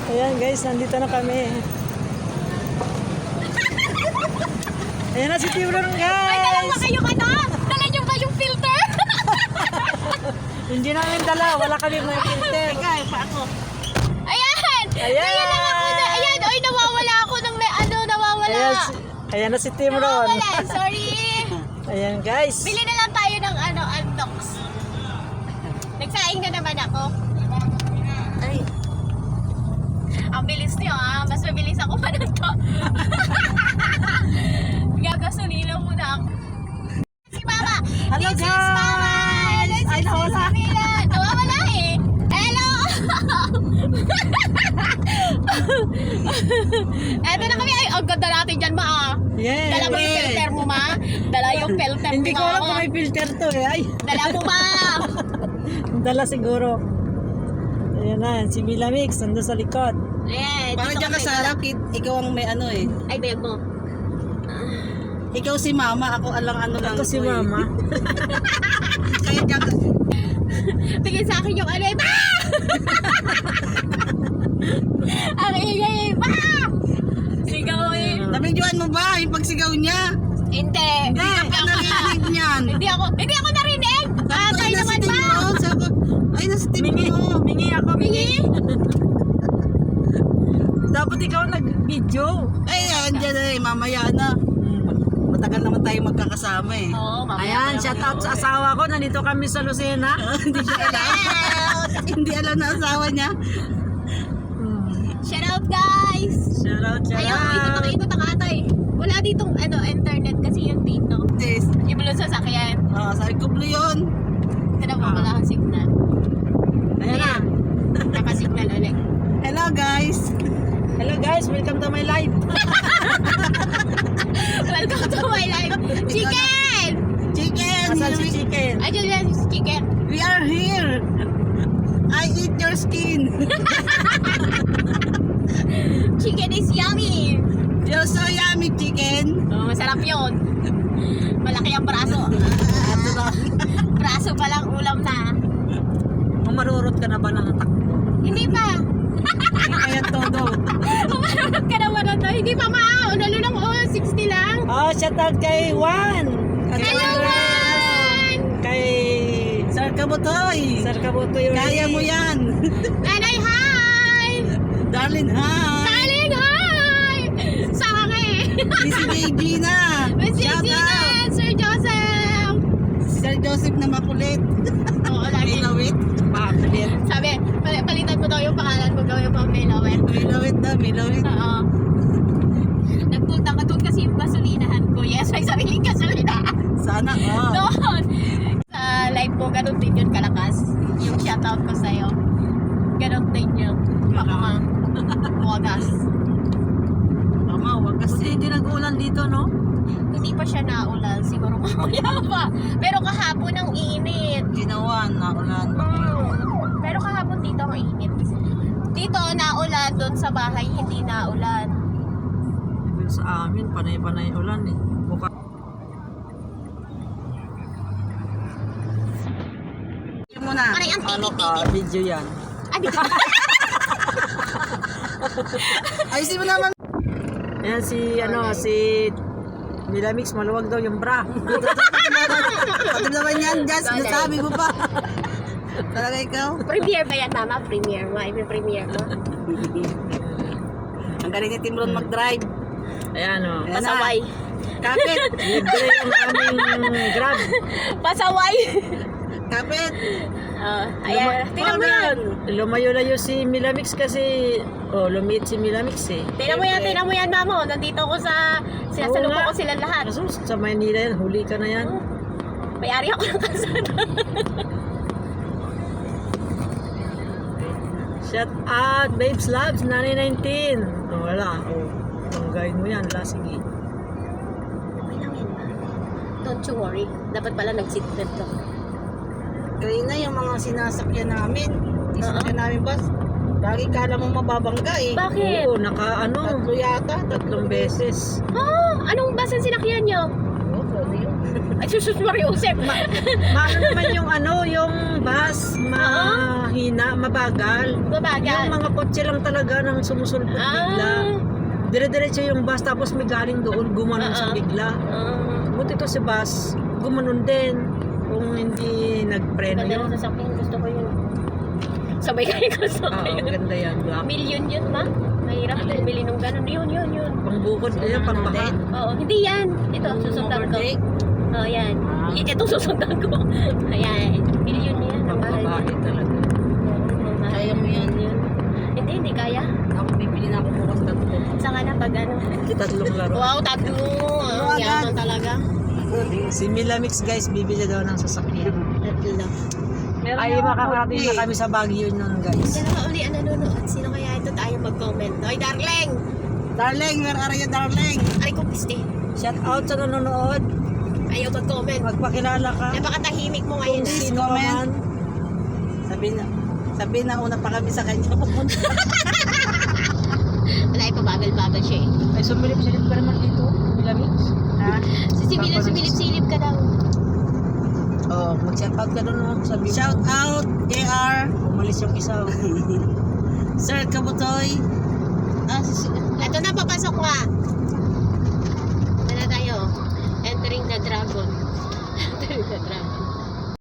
Ayan guys, nandito na kami. Ayan na si Tiburon guys. Ay, dala ba kayong ano? Dala nyo ba yung filter? Hindi namin dala, wala kami may filter. Kaya pa ako. Ayan! Ayan! Kaya lang ako na, ayan, oy, nawawala ako ng may ano, nawawala. Ayan na si Tiburon. Nawawala, sorry. Ayan guys. Bili na lang tayo ng ano, Antox. Nagsaing na naman ako. Ay, Ang bilis niyo ah, mas mabilis ako pa nito. Gagasolina muna ako. Si Mama! Hello, This is Mama! guys! This Ay, is nawala. Camila. Nawawala eh! Hello! Eto na kami. Ay, ang ganda natin dyan, Ma ah. Yes. Dala mo yung filter mo, Ma? Dala yung filter mo, Hindi ko alam Ma. kung may filter to eh. Ay, Dala mo, Ma! dala siguro. Ayan na, si Mila Mix, nandun sa likod. Eh, parang dito dyan ka kami sa harap, ikaw ang may ano eh. Ay, beb mo. Ikaw si mama, ako alang ano lang. Ako si ko eh. Mama. Kaya dyan ka. Tingin sa akin yung ano, Ma! Ang ingay, Ma! Sigaw eh. Nabidyoan mo ba yung pagsigaw niya? Hindi. Hindi ka pa narinig niyan. Hindi ako narinig. Atay naman, Ma! Ay, nasa TV mo. Mingi ako, Mingi? Dapat ikaw nag-video. Ay, andyan na eh, mamaya na. Matagal naman tayo magkakasama eh. Oo, mamaya. Ayan, shout out sa asawa ko. Nandito kami sa Lucena. Hindi siya alam. Hindi alam na asawa niya. Shout out, guys! Shout out, shout Ayaw, out. ikot ang atay. Wala ditong ano, internet kasi yung dito. Yes. Yung sa sasakyan. Sabi ko, Blue yun. Ito na po, wala kang signal. Ayan na. Nakasignal ulit. Hello guys. Hello guys, welcome to my live. Welcome to my life. Chicken! Chicken. Asan here si we- Chicken? Ayun yan, si chicken. We are here. I eat your skin. Chicken is yummy. You're so yummy, chicken. Oh, masarap yun. Malaki ang braso. Braso pa lang ulam na. Marurot ka na ba ng takbo? Hindi pa. Kaya todo. Umarunod ka naman na to. Hindi pa ma. Unalo lang. 60 lang. Oh, shout out kay Juan. Hello, Juan! Kay Sir Kabutoy. Sir Kabuto yun. Kaya mo yan. Nanay, hi! Darling, hi. Darling, hi! Sake! Si JG na. Miss Shout Gina, out. Sir Joseph! Si Sir Joseph na makulit. Oo, lagi. Milawit. Pakulit. Sabi, palitan mo daw yung pangalan mo, gawin mo Melawet. Milawit na, milawit. Oo. Nagpunta ka doon kasi yung gasolinahan ko. Yes, may sariling gasolinahan. Sana, oh. Doon! Sa live mo, ganun din yun kalakas. Yung shoutout ko sa'yo. Ganun din yun. Baka wagas. Tama, wag Kasi kasi. hindi nag-ulan dito, no? Hindi pa siya naulan. Siguro mamaya pa. Pero kahapon ang init. Ginawa na ulan. Pero kahapon dito ang init. Dito naulan, doon sa bahay hindi naulan. Yung sa amin, panay-panay ulan eh. Buka. Yun muna. Aray, ang Ano titi. ka? Video yan. Ano? Ayusin mo naman. Ayan si, ano, si Mila Mix, maluwag daw yung bra. Pati naman yan, Jazz. Nasabi mo pa. Talaga ikaw. Premiere ba yan, Mama? Premiere mo? Premiere mo? Ang galing ni Timron mag-drive. Ayan o. Ayan na. Pasaway. Kapit. Libre yung aming grab. Pasaway. Kapit. Ayan. Tingnan mo yan. Lumayo-layo si Mila Mix kasi, lumit si Mila Mix eh. Tingnan mo yan, Mama. Nandito ko sa, sinasalubong Oo nga. ko sila lahat. Kaso sa Maynila yan, huli ka na yan. May-ari ako ng kasana. Shout out, Babes Labs, 919. Oh, wala. Tanggayin mo yan, wala, sige. Okay lang yan, Ma. Don't you worry. Dapat pala nag-seatbelt lang. Kanina yung mga sinasakyan namin. Sinasakyan Oo. namin bus. Lagi kala mo mababangga eh. Bakit? Oo, naka ano, Tatlo yata. 3 beses. Anong bus ang sinakyan nyo? Oh, ano yun? Ay, susus Mariusep. Maano naman yung ano, yung bus, mahina, mabagal. Yung Babagal. mga kotse lang talaga nang sumusulpot bigla. Dire-diretso yung bus tapos may galing doon, gumanon sa bigla. Buti to si bus, gumanon din. Kung hindi nagpreno Ganda yun. ng sasakyan. Gusto ko yun. Sabay kayo gusto ko Oo, yun. maganda yan. Black. Million yun, ma. Mahirap din bili nung ganun. Yun. Pangbukod yun, pangbaha. Oo, hindi yan. Ito, susundan ko. Oo, yan. Ito susundan ko. Ayan. Million yan. Ang mahal Pangbabae yan. talaga. Kaya mo yan. Hindi kaya. Ako bibili na ako bukas tatlo. Saka na pag ano. Tatlong laro. Wow, tatlo. Ang yaman talaga. Si Milamix guys, bibili daw ng sasakyan. Tatlo. Ay, makakarating na kami sa Baguio nun guys. Dalawa uli ang nanonood. Sino kaya ito tayo mag-comment? Oy, darling! Darling, where are you, darling? Ay, ko piste. Shout out sa nanonood. Ayaw mag-comment. Magpakilala ka. Napakatahimik mo ngayon. Kung Ah. sino ka man. Sabi na una pa kami sa kanya pupunta. Wala, ipabagal-bagal siya eh. Ay, sumilip-silip ka naman dito. Milamix. Ha? Sumilip-silip ka daw. Oh, mag-shout out ka doon. No? Sabi Shout out, AR, umalis yung isa. Sir Kabutoy. Ito na, papasok nga.